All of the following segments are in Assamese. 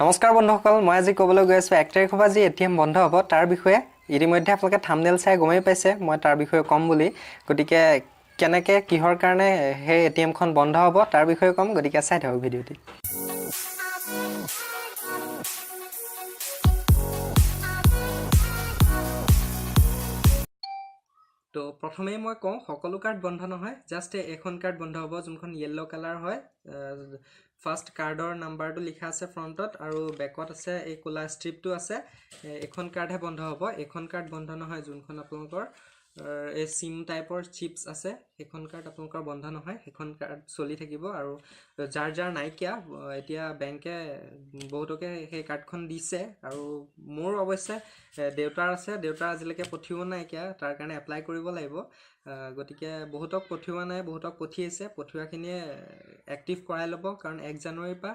নমস্কাৰ বন্ধুসকল, মই আজি ক'বলৈ গৈ আছোঁ 1 তাৰিখৰ পৰা যি এটিএম বন্ধ হ'ব তাৰ বিষয়ে। ইতিমধ্যে আপোনালোকে থাম্বনেইল চাই গমেই পাইছে মই তাৰ বিষয়ে ক'ম বুলি। গতিকে কেনেকৈ কিহৰ কাৰণে সেই এটিএমখন বন্ধ হ'ব তাৰ বিষয়ে ক'ম, গতিকে চাই থাকক ভিডিঅ'টি। তো প্ৰথমেই মই কওঁ, সকলো কাৰ্ড বন্ধ নহয়, জাষ্ট এখন কাৰ্ড বন্ধ হ'ব যোনখন য়েল্ল' কালাৰ হয়। ফাৰ্ষ্ট কাৰ্ডৰ নাম্বাৰটো লিখা আছে ফ্ৰণ্টত আৰু বেকত আছে এই ক'লা ষ্ট্ৰিপটো আছে। এখন কাৰ্ডহে বন্ধ হ'ব। এখন কাৰ্ড বন্ধ নহয় যোনখন আপোনালোকৰ এই চিম টাইপৰ চিপছ আছে, সেইখন কাৰ্ড আপোনালোকৰ বন্ধ নহয়, সেইখন কাৰ্ড চলি থাকিব। আৰু যাৰ নাইকিয়া, এতিয়া বেংকে বহুতকে সেই কাৰ্ডখন দিছে। আৰু মোৰ অৱশ্যে দেউতাৰ আছে, দেউতাৰ আজিলৈকে পঠিওৱা নাইকিয়া, তাৰ কাৰণে এপ্লাই কৰিব লাগিব। গতিকে বহুতক পঠিওৱা নাই, বহুতক পঠিয়াইছে। পঠিওৱাখিনিয়ে এক্টিভ কৰাই ল'ব, কাৰণ 1 জানুৱাৰীৰ পৰা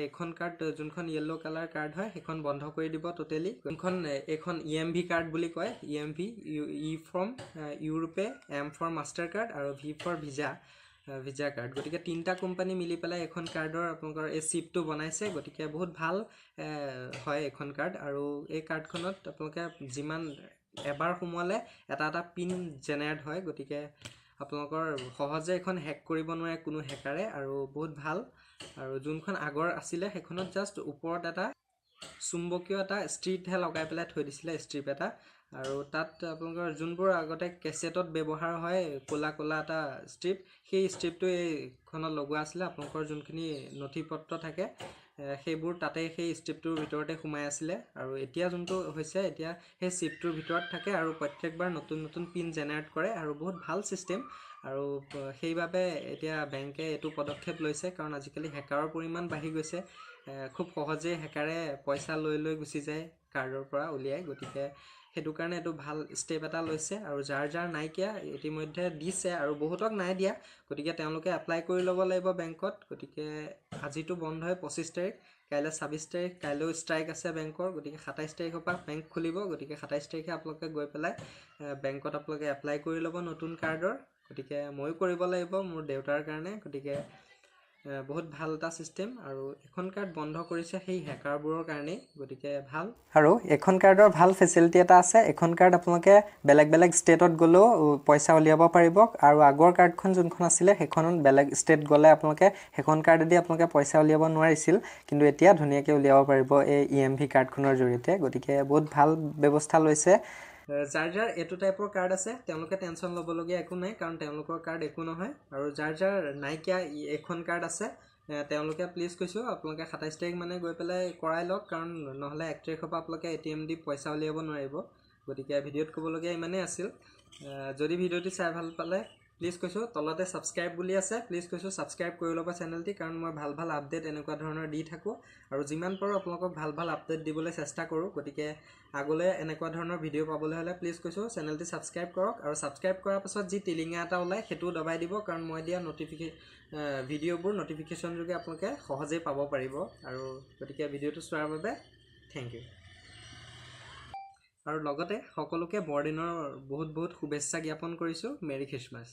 এইখন কাৰ্ড যোনখন য়েল্ল' কালাৰ কাৰ্ড হয় সেইখন বন্ধ কৰি দিব টোটেলি। যোনখন এইখন EMV কাৰ্ড বুলি কয়, EMV ই ফ্ৰম ইউৰোপে, M ফৰ মাষ্টাৰ কাৰ্ড আৰু V ফৰ ভিজা কাৰ্ড। গতিকে 3টা কোম্পানী মিলি পেলাই এখন কাৰ্ডৰ আপোনালোকৰ এই চিপটো বনাইছে। গতিকে বহুত ভাল হয় এইখন কাৰ্ড। আৰু এই কাৰ্ডখনত আপোনালোকে যিমান এবাৰ সোমোৱালে এটা পিন জেনেৰেট হয়। গতিকে আপোনালোকৰ সহজে এখন হেক কৰিব নোৱাৰে কোনো হেকাৰে, আৰু বহুত ভাল। আৰু যোনখন আগৰ আছিলে সেইখনত জাষ্ট ওপৰত এটা চুম্বকীয় এটা ষ্ট্ৰিপহে লগাই পেলাই থৈ দিছিলে, ষ্ট্ৰিপ এটা। আৰু তাত আপোনালোকৰ যোনবোৰ আগতে কেছেটত ব্যৱহাৰ হয় ক'লা এটা ষ্ট্ৰিপ, সেই ষ্ট্ৰিপটো এইখনত লগোৱা আছিলে। আপোনালোকৰ যোনখিনি নথি পত্ৰ থাকে সেইবোৰ তাতে সেই ষ্ট্ৰিপটোৰ ভিতৰতে সোমাই আছিলে। আৰু এতিয়া যোনটো হৈছে, এতিয়া সেই চিপটোৰ ভিতৰত থাকে আৰু প্ৰত্যেকবাৰ নতুন পিন জেনেৰেট কৰে, আৰু বহুত ভাল ছিষ্টেম। আৰু সেইবাবে এতিয়া বেংকে এইটো পদক্ষেপ লৈছে, কাৰণ আজিকালি হেকাৰৰ পৰিমাণ বাঢ়ি গৈছে। খুব সহজেই হেকাৰে পইচা লৈ গুচি যায় কাৰ্ডৰ পৰা উলিয়াই। গতিকে সেইটো কাৰণে এইটো ভাল ষ্টেপ এটা লৈছে। আৰু যাৰ নাইকিয়া ইতিমধ্যে দিছে আৰু বহুতক নাই দিয়া, গতিকে তেওঁলোকে এপ্লাই কৰি ল'ব লাগিব বেংকত। গতিকে আজিতো বন্ধই 25 তাৰিখ, কাইলৈ 26 তাৰিখ, কাইলৈও ষ্ট্ৰাইক আছে বেংকৰ। গতিকে 27 তাৰিখৰ পৰা বেংক খুলিব। গতিকে 27 তাৰিখে আপোনালোকে গৈ পেলাই বেংকত আপোনালোকে এপ্লাই কৰি ল'ব নতুন কাৰ্ডৰ। গতিকে ময়ো কৰিব লাগিব মোৰ দেউতাৰ কাৰণে। গতিকে বহুত ভাল এটা ছিষ্টেম, আৰু এখন কাৰ্ড বন্ধ কৰিছে সেই হেকাৰবোৰৰ কাৰণেই। গতিকে ভাল। আৰু এখন কাৰ্ডৰ ভাল ফেচিলিটি এটা আছে, এখন কাৰ্ড আপোনালোকে বেলেগ ষ্টেটত গ'লেও পইচা উলিয়াব পাৰিব। আৰু আগৰ কাৰ্ডখন যোনখন আছিলে সেইখনত বেলেগ ষ্টেট গ'লে আপোনালোকে সেইখন কাৰ্ডেদি আপোনালোকে পইচা উলিয়াব নোৱাৰিছিল, কিন্তু এতিয়া ধুনীয়াকৈ উলিয়াব পাৰিব এই EMV কাৰ্ডখনৰ জৰিয়তে। গতিকে বহুত ভাল ব্যৱস্থা লৈছে। যাৰ এইটো টাইপৰ কাৰ্ড আছে তেওঁলোকে টেনশ্যন ল'বলগীয়া একো নাই, কাৰণ তেওঁলোকৰ কাৰ্ড একো নহয়। আৰু যাৰ নাইকিয়া এখন কাৰ্ড আছে তেওঁলোকে প্লিজ কৈছোঁ আপোনালোকে 27 তাৰিখ মানে গৈ পেলাই কৰাই লওক, কাৰণ নহ'লে 1 তাৰিখৰ পৰা আপোনালোকে ATM দি পইচা উলিয়াব নোৱাৰিব। গতিকে ভিডিঅ'ত ক'বলগীয়া ইমানেই আছিল। যদি ভিডিঅ'টি চাই ভাল পালে প্লিজ কৈছোঁ তলতে ছাবস্ক্ৰাইব বুলি আছে, প্লিজ কৈছোঁ ছাবস্ক্ৰাইব কৰি ল'ব চেনেলটি, কাৰণ মই ভাল আপডেট এনেকুৱা ধৰণৰ দি থাকোঁ। আৰু যিমান পাৰোঁ আপোনালোকক ভাল আপডেট দিবলৈ চেষ্টা কৰোঁ। গতিকে আগলৈ এনেকুৱা ধৰণৰ ভিডিঅ' পাবলৈ হ'লে প্লিজ কৈছোঁ চেনেলটি ছাবস্ক্ৰাইব কৰক। আৰু ছাবস্ক্ৰাইব কৰাৰ পাছত যি টিলিঙা এটা ওলায় সেইটোও দবাই দিব, কাৰণ মই দিয়া ভিডিঅ'বোৰ নটিফিকেশ্যন যোগে আপোনালোকে সহজেই পাব পাৰিব। আৰু গতিকে ভিডিঅ'টো চোৱাৰ বাবে থেংক ইউ। আৰু লগতে সকলোকে বৰদিনৰ বহুত শুভেচ্ছা জ্ঞাপন কৰিছোঁ। Merry Christmas.